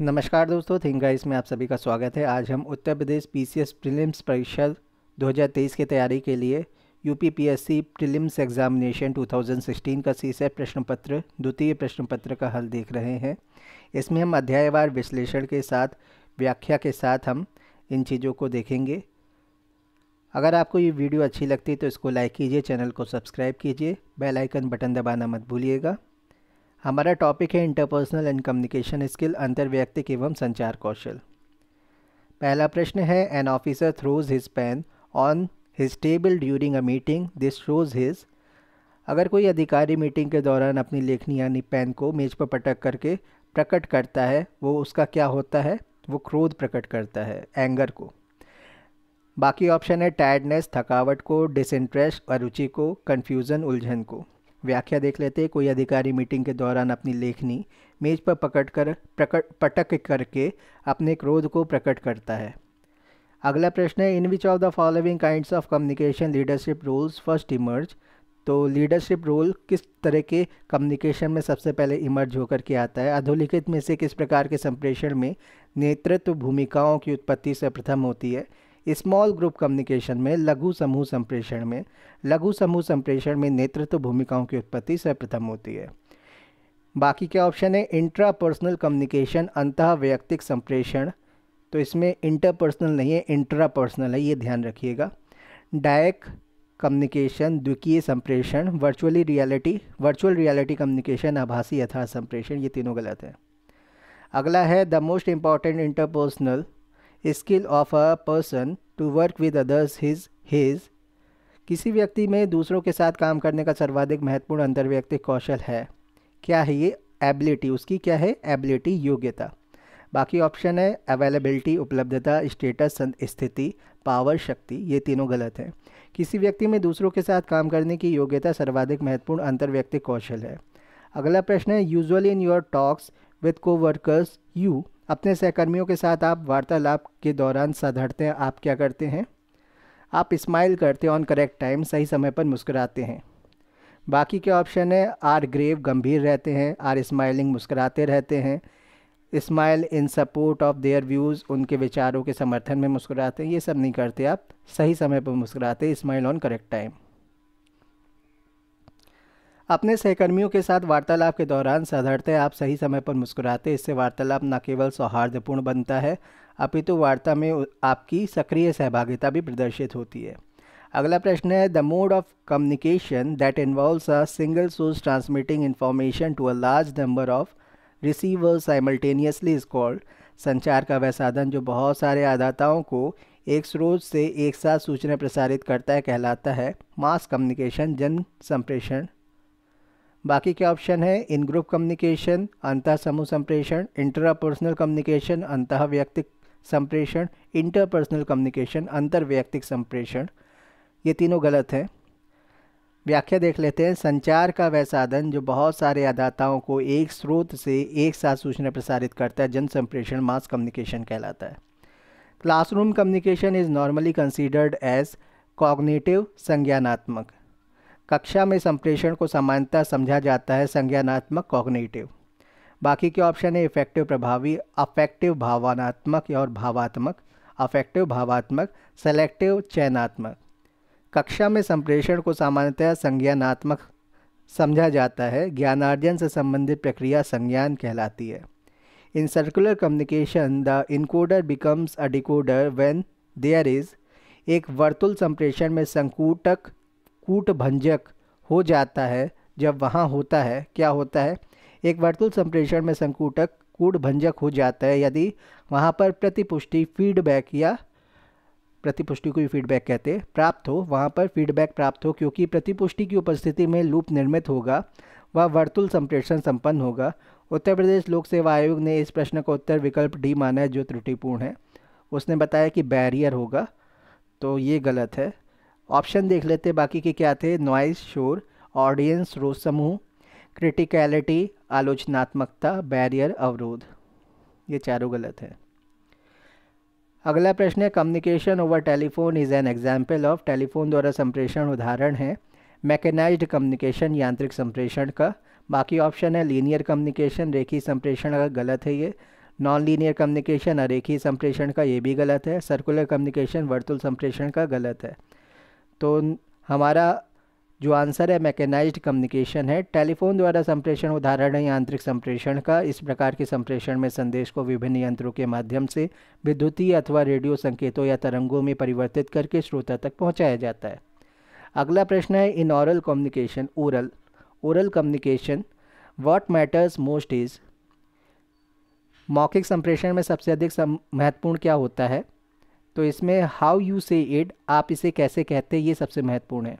नमस्कार दोस्तों, think guys में आप सभी का स्वागत है। आज हम उत्तर प्रदेश पीसीएस प्रीलिम्स परीक्षा 2023 की तैयारी के लिए यूपीपीएससी प्रीलिम्स एग्जामिनेशन 2016 का सीसेट प्रश्न पत्र द्वितीय प्रश्न पत्र का हल देख रहे हैं। इसमें हम अध्यायवार विश्लेषण के साथ व्याख्या के साथ हम इन चीज़ों को देखेंगे। अगर आपको ये वीडियो अच्छी लगती है तो इसको लाइक कीजिए, चैनल को सब्सक्राइब कीजिए, बेल आइकन बटन दबाना मत भूलिएगा। हमारा टॉपिक है इंटरपर्सनल एंड कम्युनिकेशन स्किल, अंतर्वैयक्तिक एवं संचार कौशल। पहला प्रश्न है, an officer throws his pain on his table during a meeting, this shows his. अगर कोई अधिकारी मीटिंग के दौरान अपनी लेखनी यानी पेन को मेज पर पटक करके प्रकट करता है, वो उसका क्या होता है? वो क्रोध प्रकट करता है, एंगर को। बाकी ऑप्शन है टायर्डनेस थकावट को, डिसइंटरेस्ट अरुचि को, कन्फ्यूज़न उलझन को। व्याख्या देख लेते हैं। कोई अधिकारी मीटिंग के दौरान अपनी लेखनी मेज पर पटक करके अपने क्रोध को प्रकट करता है। अगला प्रश्न है, in which of the following kinds of communication leadership roles first emerge. तो लीडरशिप रोल किस तरह के कम्युनिकेशन में सबसे पहले इमर्ज होकर के आता है? अधोलिखित में से किस प्रकार के संप्रेषण में नेतृत्व भूमिकाओं की उत्पत्ति सर्वप्रथम होती है? स्मॉल ग्रुप कम्युनिकेशन में, लघु समूह संप्रेषण में नेतृत्व भूमिकाओं की उत्पत्ति सर्वप्रथम होती है। बाकी क्या ऑप्शन है? इंट्रा पर्सनल कम्युनिकेशन, अंतः वैयक्तिक संप्रेषण। तो इसमें इंटरपर्सनल नहीं है, इंट्रा पर्सनल है, ये ध्यान रखिएगा। डायरेक्ट कम्युनिकेशन, द्विकीय संप्रेषण। वर्चुअल रियलिटी कम्युनिकेशन, आभासी यथार्थ संप्रेषण। ये तीनों गलत है। अगला है, the most important interpersonal skill of a person to work with others his. किसी व्यक्ति में दूसरों के साथ काम करने का सर्वाधिक महत्वपूर्ण अंतर्वैयक्तिक कौशल है। क्या है ये? एबिलिटी। उसकी क्या है? एबिलिटी, योग्यता। बाकी ऑप्शन है अवेलेबिलिटी उपलब्धता, स्टेटस स्थिति, पावर शक्ति। ये तीनों गलत हैं। किसी व्यक्ति में दूसरों के साथ काम करने की योग्यता सर्वाधिक महत्वपूर्ण अंतर्वैयक्तिक कौशल है। अगला प्रश्न है, usually in your talks with coworkers you. अपने सहकर्मियों के साथ आप वार्तालाप के दौरान साधारणतः आप क्या करते हैं? आप स्माइल करते हैं, ऑन करेक्ट टाइम, सही समय पर मुस्कुराते हैं। बाकी के ऑप्शन है, आर ग्रेव गंभीर रहते हैं, आर स्माइलिंग मुस्कुराते रहते हैं, smile in support of their views उनके विचारों के समर्थन में मुस्कुराते हैं। ये सब नहीं करते आप, सही समय पर मुस्कुराते, स्माइल ऑन करेक्ट टाइम। अपने सहकर्मियों के साथ वार्तालाप के दौरान साधारणतः आप सही समय पर मुस्कुराते। इससे वार्तालाप न केवल सौहार्दपूर्ण बनता है अपितु वार्ता में आपकी सक्रिय सहभागिता भी प्रदर्शित होती है। अगला प्रश्न है, the mode of communication that involves a single source transmitting information to a large number of receivers simultaneously is called. संचार का वह साधन जो बहुत सारे आदाताओं को एक स्रोत से एक साथ सूचना प्रसारित करता है कहलाता है मास कम्युनिकेशन, जन संप्रेषण। बाकी के ऑप्शन है, इन ग्रुप कम्युनिकेशन, अंतः समूह संप्रेषण, इंटरपर्सनल कम्युनिकेशन, अंतः वैयक्तिक संप्रेषण, इंटरपर्सनल कम्युनिकेशन, अंतर्वैयक्तिक संप्रेषण। ये तीनों गलत हैं। व्याख्या देख लेते हैं। संचार का वह साधन जो बहुत सारे आदाताओं को एक स्रोत से एक साथ सूचना प्रसारित करता है जन संप्रेषण, मास कम्युनिकेशन कहलाता है। Classroom communication is normally considered as cognitive, संज्ञानात्मक। कक्षा में संप्रेषण को सामान्यतः समझा जाता है संज्ञानात्मक, कॉग्निटिव। बाकी के ऑप्शन है इफेक्टिव प्रभावी, अफेक्टिव भावनात्मक और भावात्मक, अफेक्टिव भावात्मक, सेलेक्टिव चयनात्मक। कक्षा में संप्रेषण को सामान्यतः संज्ञानात्मक समझा जाता है, ज्ञानार्जन से संबंधित प्रक्रिया संज्ञान कहलाती है। In circular communication the encoder becomes a decoder when there is. एक वर्तुल संप्रेषण में संकूटक कूटभंजक हो जाता है जब वहाँ होता है, क्या होता है? एक वर्तुल संप्रेषण में संकूटक कूटभंजक हो जाता है यदि वहाँ पर प्रतिपुष्टि फीडबैक, या प्रतिपुष्टि को फीडबैक कहते हैं, प्राप्त हो, वहाँ पर फीडबैक प्राप्त हो, क्योंकि प्रतिपुष्टि की उपस्थिति में लूप निर्मित होगा, वह वर्तुल संप्रेषण संपन्न होगा। उत्तर प्रदेश लोक सेवा आयोग ने इस प्रश्न का उत्तर विकल्प डी माना है जो त्रुटिपूर्ण है। उसने बताया कि बैरियर होगा, तो ये गलत है। ऑप्शन देख लेते बाकी के क्या थे। नॉइज शोर, ऑडियंस रोज समूह, क्रिटिकलिटी आलोचनात्मकता, बैरियर अवरोध। ये चारों गलत है। अगला प्रश्न है, communication over telephone is an example of. Telephone द्वारा संप्रेषण उदाहरण है मैकेनाइज्ड कम्युनिकेशन, यांत्रिक संप्रेषण का। बाकी ऑप्शन है लीनियर कम्युनिकेशन, रेखीय संप्रेषण का, गलत है ये। नॉन लीनियर कम्युनिकेशन अरेखीय संप्रेषण का, ये भी गलत है। सर्कुलर कम्युनिकेशन वर्तुल संप्रेषण का गलत है। तो हमारा जो आंसर है मैकेनाइज्ड कम्युनिकेशन है। टेलीफोन द्वारा संप्रेषण उदाहरण है यांत्रिक संप्रेषण का। इस प्रकार के संप्रेषण में संदेश को विभिन्न यंत्रों के माध्यम से विद्युतीय अथवा रेडियो संकेतों या तरंगों में परिवर्तित करके श्रोता तक पहुंचाया जाता है। अगला प्रश्न है in aural communication, oral communication what matters most is. मौखिक संप्रेषण में सबसे अधिक महत्वपूर्ण क्या होता है? तो इसमें हाउ यू से इट, आप इसे कैसे कहते हैं, ये सबसे महत्वपूर्ण है।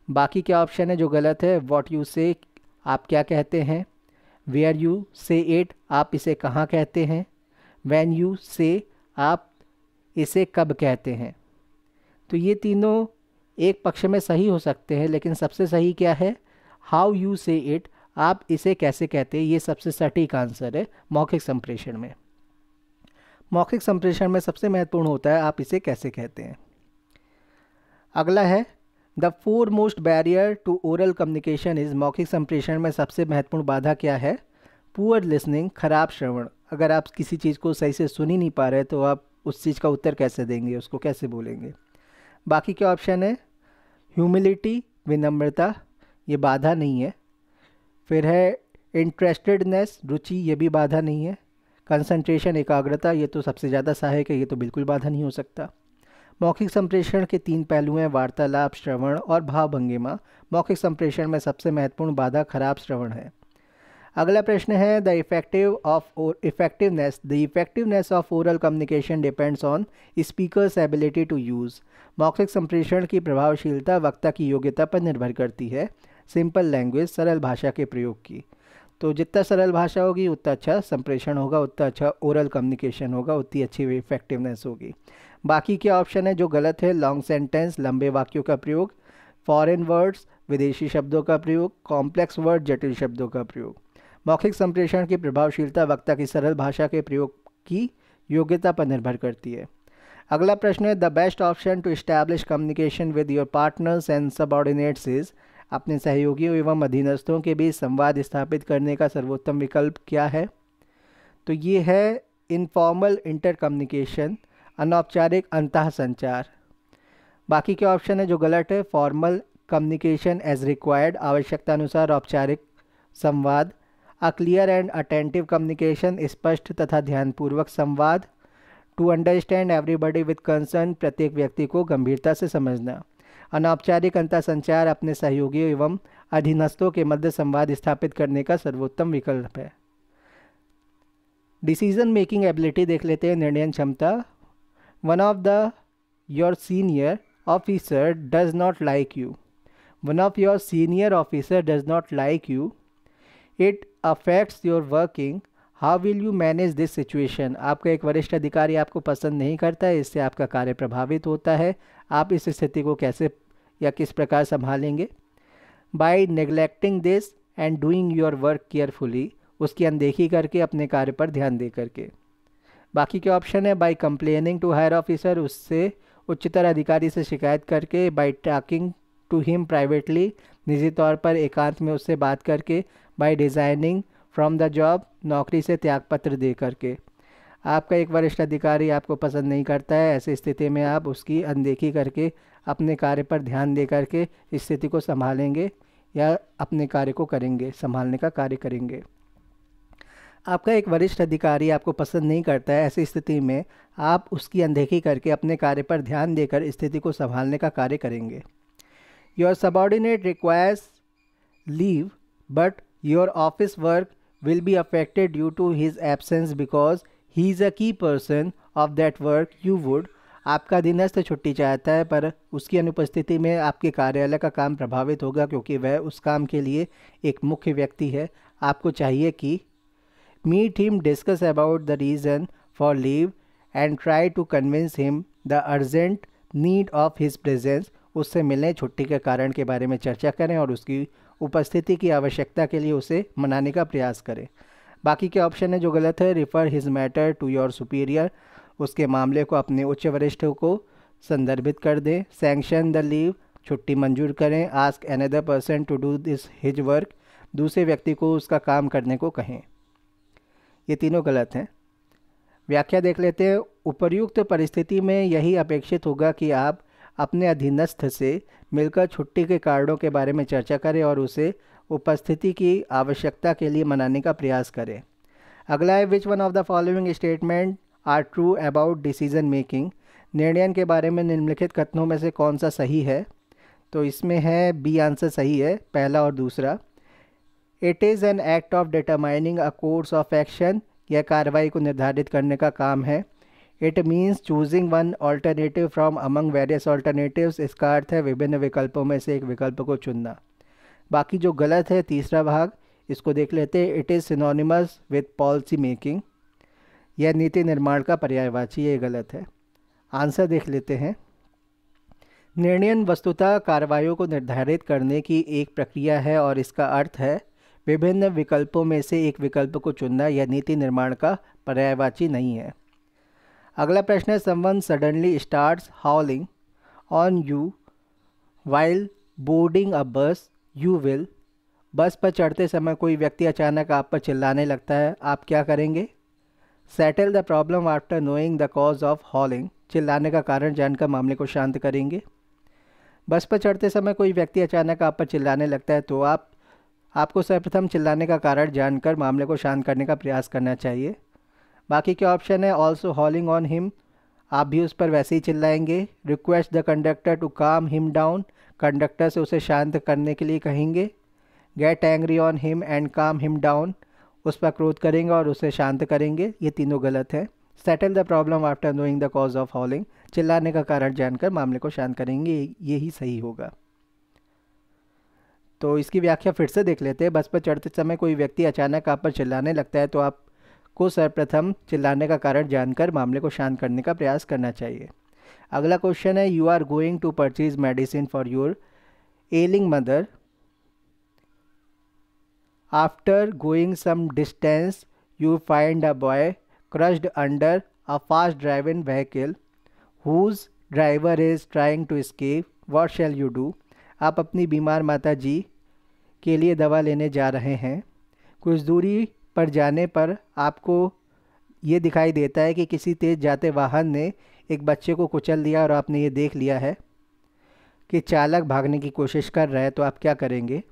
बाकी क्या ऑप्शन है जो गलत है? व्हाट यू से, आप क्या कहते हैं। वेयर यू से इट, आप इसे कहाँ कहते हैं। व्हेन यू से, आप इसे कब कहते हैं। तो ये तीनों एक पक्ष में सही हो सकते हैं, लेकिन सबसे सही क्या है? हाउ यू से इट, आप इसे कैसे कहते हैं, ये सबसे सटीक आंसर है मौखिक संप्रेषण में। मौखिक संप्रेषण में सबसे महत्वपूर्ण होता है आप इसे कैसे कहते हैं। अगला है the foremost barrier to oral communication is. मौखिक संप्रेषण में सबसे महत्वपूर्ण बाधा क्या है? पुअर लिसनिंग, खराब श्रवण। अगर आप किसी चीज़ को सही से सुन ही नहीं पा रहे तो आप उस चीज़ का उत्तर कैसे देंगे, उसको कैसे बोलेंगे। बाकी क्या ऑप्शन है? ह्यूमिलिटी, विनम्रता, ये बाधा नहीं है। फिर है इंटरेस्टेडनेस, रुचि, ये भी बाधा नहीं है। कंसंट्रेशन, एकाग्रता, ये तो सबसे ज़्यादा सहायक है, ये तो बिल्कुल बाधा नहीं हो सकता। मौखिक संप्रेषण के 3 पहलू हैं, वार्तालाप, श्रवण और भावभंगिमा। मौखिक संप्रेषण में सबसे महत्वपूर्ण बाधा खराब श्रवण है। अगला प्रश्न है the effectiveness of oral communication depends on speaker's ability to use. मौखिक संप्रेषण की प्रभावशीलता वक्ता की योग्यता पर निर्भर करती है। सिंपल लैंग्वेज, सरल भाषा के प्रयोग की। तो जितना सरल भाषा होगी उतना अच्छा संप्रेषण होगा, उतना अच्छा ओरल कम्युनिकेशन होगा, उतनी अच्छी इफेक्टिवनेस होगी। बाकी क्या ऑप्शन है जो गलत है? लॉन्ग सेंटेंस, लंबे वाक्यों का प्रयोग, फॉरेन वर्ड्स, विदेशी शब्दों का प्रयोग, कॉम्प्लेक्स वर्ड, जटिल शब्दों का प्रयोग। मौखिक संप्रेषण की प्रभावशीलता वक्ता की सरल भाषा के प्रयोग की योग्यता पर निर्भर करती है। अगला प्रश्न है the best option to establish communication with your partners and subordinates is. अपने सहयोगियों एवं अधीनस्थों के बीच संवाद स्थापित करने का सर्वोत्तम विकल्प क्या है? तो ये है इनफॉर्मल इंटर कम्युनिकेशन, अनौपचारिक अंतः संचार। बाकी क्या ऑप्शन है जो गलत है? फॉर्मल कम्युनिकेशन एज रिक्वायर्ड, आवश्यकता अनुसार औपचारिक संवाद। A clear and attentive communication, स्पष्ट तथा ध्यानपूर्वक संवाद। To understand everybody with concern, प्रत्येक व्यक्ति को गंभीरता से समझना। अनौपचारिक अंतः संचार, अपने सहयोगियों एवं अधीनस्थों के मध्य संवाद स्थापित करने का सर्वोत्तम विकल्प है। डिसीजन मेकिंग एबिलिटी देख लेते हैं, निर्णय क्षमता। One of the your senior officer does not like you. One of your senior officer does not like you. It affects your working, how will you manage this situation. आपका एक वरिष्ठ अधिकारी आपको पसंद नहीं करता है, इससे आपका कार्य प्रभावित होता है, आप इस स्थिति को कैसे या किस प्रकार संभालेंगे। By neglecting this and doing your work carefully, उसकी अनदेखी करके अपने कार्य पर ध्यान दे करके। बाकी के ऑप्शन है by complaining to higher officer, उससे उच्चतर अधिकारी से शिकायत करके। By talking to him privately, निजी तौर पर एकांत में उससे बात करके। By designing from the job, नौकरी से त्यागपत्र दे करके। आपका एक वरिष्ठ अधिकारी आपको पसंद नहीं करता है, ऐसी स्थिति में आप उसकी अनदेखी करके अपने कार्य पर ध्यान दे करके स्थिति को संभालेंगे या अपने कार्य को करेंगे, संभालने का कार्य करेंगे। आपका एक वरिष्ठ अधिकारी आपको पसंद नहीं करता है, ऐसी स्थिति में आप उसकी अनदेखी करके अपने कार्य पर ध्यान देकर स्थिति को संभालने का कार्य करेंगे। Your subordinate requires leave but your office work will be affected due to his absence because he is a key person of that work you would। आपका अधीनस्थ छुट्टी चाहता है पर उसकी अनुपस्थिति में आपके कार्यालय का काम प्रभावित होगा क्योंकि वह उस काम के लिए एक मुख्य व्यक्ति है। आपको चाहिए कि meet him, discuss about the reason for leave and try to convince him the urgent need of his presence. उससे मिलें, छुट्टी के कारण के बारे में चर्चा करें और उसकी उपस्थिति की आवश्यकता के लिए उसे मनाने का प्रयास करें। बाकी के ऑप्शन है जो गलत है। Refer his matter to your superior, उसके मामले को अपने उच्च वरिष्ठ को संदर्भित कर दें। सैंक्शन द लीव, छुट्टी मंजूर करें। Ask another person to do this his work, दूसरे व्यक्ति को उसका काम करने को कहें। ये तीनों गलत हैं। व्याख्या देख लेते हैं। उपर्युक्त परिस्थिति में यही अपेक्षित होगा कि आप अपने अधीनस्थ से मिलकर छुट्टी के कारणों के बारे में चर्चा करें और उसे उपस्थिति की आवश्यकता के लिए मनाने का प्रयास करें। अगला है which one of the following statement are true about decision making. निर्णय के बारे में निम्नलिखित कथनों में से कौन सा सही है? तो इसमें है बी आंसर सही है, पहला और दूसरा। It is an act of determining a course of action, यह कार्रवाई को निर्धारित करने का काम है। It means choosing one alternative from among various alternatives, इसका अर्थ है विभिन्न विकल्पों में से एक विकल्प को चुनना। बाकी जो गलत है तीसरा भाग, इसको देख लेते हैं। It is synonymous with policy making, यह नीति निर्माण का पर्यायवाची, ये गलत है। आंसर देख लेते हैं। निर्णय वस्तुतः कार्रवाइयों को निर्धारित करने की एक प्रक्रिया है और इसका अर्थ है विभिन्न विकल्पों में से एक विकल्प को चुनना, यह नीति निर्माण का पर्यायवाची नहीं है। अगला प्रश्न है someone suddenly starts howling on you while boarding a bus, you will. बस पर चढ़ते समय कोई व्यक्ति अचानक आप पर चिल्लाने लगता है, आप क्या करेंगे? Settle the problem after knowing the cause of हॉलिंग, चिल्लाने का कारण जानकर मामले को शांत करेंगे। बस पर चढ़ते समय कोई व्यक्ति अचानक आप पर चिल्लाने लगता है तो आपको सर्वप्रथम चिल्लाने का कारण जानकर मामले को शांत करने का प्रयास करना चाहिए। बाकी के ऑप्शन है ऑल्सो हॉलिंग ऑन हिम, आप भी उस पर वैसे ही चिल्लाएंगे। रिक्वेस्ट द कंडक्टर टू काम हिम डाउन, कंडक्टर से उसे शांत करने के लिए कहेंगे। Get angry on him and काम हिम डाउन, उस पर क्रोध करेंगे और उसे शांत करेंगे। ये तीनों गलत है। Settle the problem after knowing the cause of हॉलिंग, चिल्लाने का कारण जानकर मामले को शांत करेंगे, ये ही सही होगा। तो इसकी व्याख्या फिर से देख लेते हैं। बस पर चढ़ते समय कोई व्यक्ति अचानक आप पर चिल्लाने लगता है तो आपको सर्वप्रथम चिल्लाने का कारण जानकर मामले को शांत करने का प्रयास करना चाहिए। अगला क्वेश्चन है you are going to purchase medicine for your ailing mother. After going some distance you find a boy crushed under a fast driving vehicle whose driver is trying to escape, what shall you do? आप अपनी बीमार माता जी के लिए दवा लेने जा रहे हैं। कुछ दूरी पर जाने पर आपको ये दिखाई देता है कि किसी तेज़ जाते वाहन ने एक बच्चे को कुचल दिया और आपने ये देख लिया है कि चालक भागने की कोशिश कर रहा है, तो आप क्या करेंगे?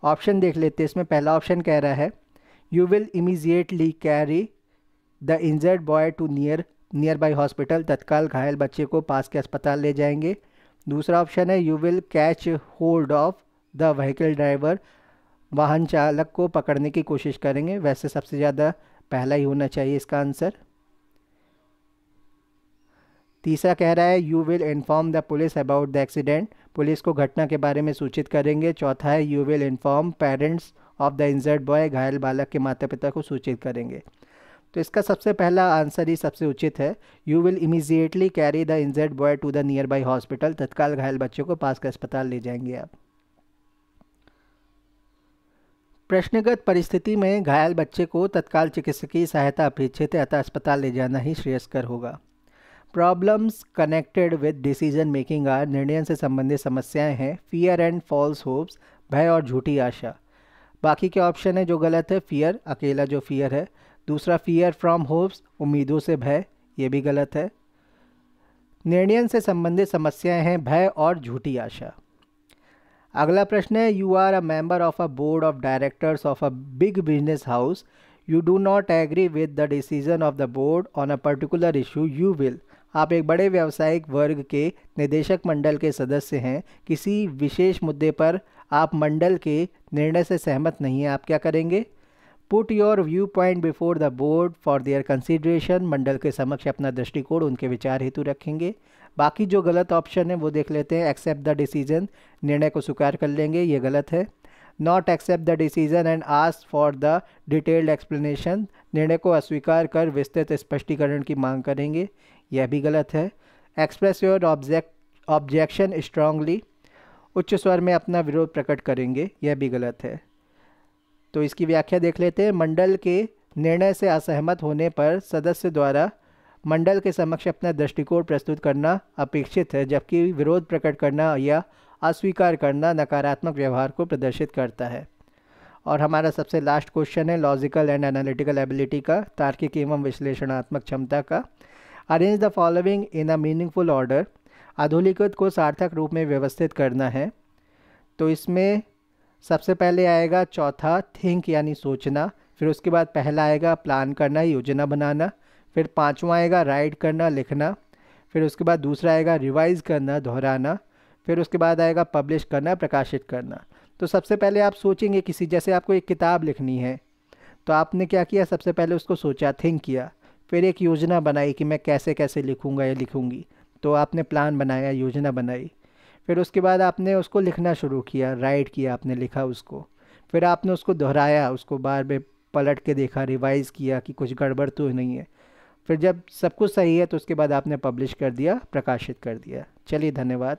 ऑप्शन देख लेते हैं। इसमें पहला ऑप्शन कह रहा है You will immediately carry the injured boy to nearby hospital, तत्काल घायल बच्चे को पास के अस्पताल ले जाएंगे। दूसरा ऑप्शन है You will catch hold of the vehicle driver, वाहन चालक को पकड़ने की कोशिश करेंगे। वैसे सबसे ज़्यादा पहला ही होना चाहिए इसका आंसर। तीसरा कह रहा है You will inform the police about the accident, police को घटना के बारे में सूचित करेंगे। चौथा है You will inform parents of the injured boy, घायल बालक के माता पिता को सूचित करेंगे। तो इसका सबसे पहला आंसर ही सबसे उचित है। You will immediately carry the injured boy to the nearby hospital, तत्काल घायल बच्चों को पास के अस्पताल ले जाएंगे आप। प्रश्नगत परिस्थिति में घायल बच्चे को तत्काल चिकित्सकीय सहायता अपेक्षित है, अतः अस्पताल ले जाना ही श्रेयस्कर होगा। Problems connected with decision making are, निर्णय से संबंधित समस्याएं हैं। फियर एंड फॉल्स होप्स, भय और झूठी आशा। बाकी के ऑप्शन है जो गलत है। फियर, अकेला जो फियर है। दूसरा फियर फ्रॉम होप्स, उम्मीदों से भय, ये भी गलत है। निर्णय से संबंधित समस्याएं हैं भय और झूठी आशा। अगला प्रश्न है you are a member of a board of directors of a big business house, you do not agree with the decision of the board on a particular issue, you will. आप एक बड़े व्यावसायिक वर्ग के निदेशक मंडल के सदस्य हैं, किसी विशेष मुद्दे पर आप मंडल के निर्णय से सहमत नहीं हैं, आप क्या करेंगे? Put your view point before the board for their consideration, मंडल के समक्ष अपना दृष्टिकोण उनके विचार हेतु रखेंगे। बाकी जो गलत ऑप्शन है वो देख लेते हैं। एक्सेप्ट द डिसीजन, निर्णय को स्वीकार कर लेंगे, ये गलत है। Not accept the decision and ask for the detailed explanation, निर्णय को अस्वीकार कर विस्तृत स्पष्टीकरण की मांग करेंगे, यह भी गलत है। एक्सप्रेस योर ऑब्जेक्शन स्ट्रांगली, उच्च स्वर में अपना विरोध प्रकट करेंगे, यह भी गलत है। तो इसकी व्याख्या देख लेते हैं। मंडल के निर्णय से असहमत होने पर सदस्य द्वारा मंडल के समक्ष अपना दृष्टिकोण प्रस्तुत करना अपेक्षित है, जबकि विरोध प्रकट करना या अस्वीकार करना नकारात्मक व्यवहार को प्रदर्शित करता है। और हमारा सबसे लास्ट क्वेश्चन है लॉजिकल एंड एनालिटिकल एबिलिटी का, तार्किक एवं विश्लेषणात्मक क्षमता का। Arrange the following in a meaningful order. अधोलिखित को सार्थक रूप में व्यवस्थित करना है। तो इसमें सबसे पहले आएगा चौथा थिंक यानी सोचना, फिर उसके बाद पहला आएगा प्लान करना योजना बनाना, फिर पांचवा आएगा राइट करना लिखना, फिर उसके बाद दूसरा आएगा रिवाइज करना दोहराना, फिर उसके बाद आएगा पब्लिश करना प्रकाशित करना। तो सबसे पहले आप सोचेंगे किसी, जैसे आपको एक किताब लिखनी है तो आपने क्या किया, सबसे पहले उसको सोचा, थिंक किया, फिर एक योजना बनाई कि मैं कैसे कैसे लिखूंगा या लिखूंगी, तो आपने प्लान बनाया योजना बनाई, फिर उसके बाद आपने उसको लिखना शुरू किया, राइट किया, आपने लिखा उसको, फिर आपने उसको दोहराया, उसको बार बार पलट के देखा, रिवाइज़ किया कि कुछ गड़बड़ तो नहीं है, फिर जब सब कुछ सही है तो उसके बाद आपने पब्लिश कर दिया, प्रकाशित कर दिया। चलिए धन्यवाद।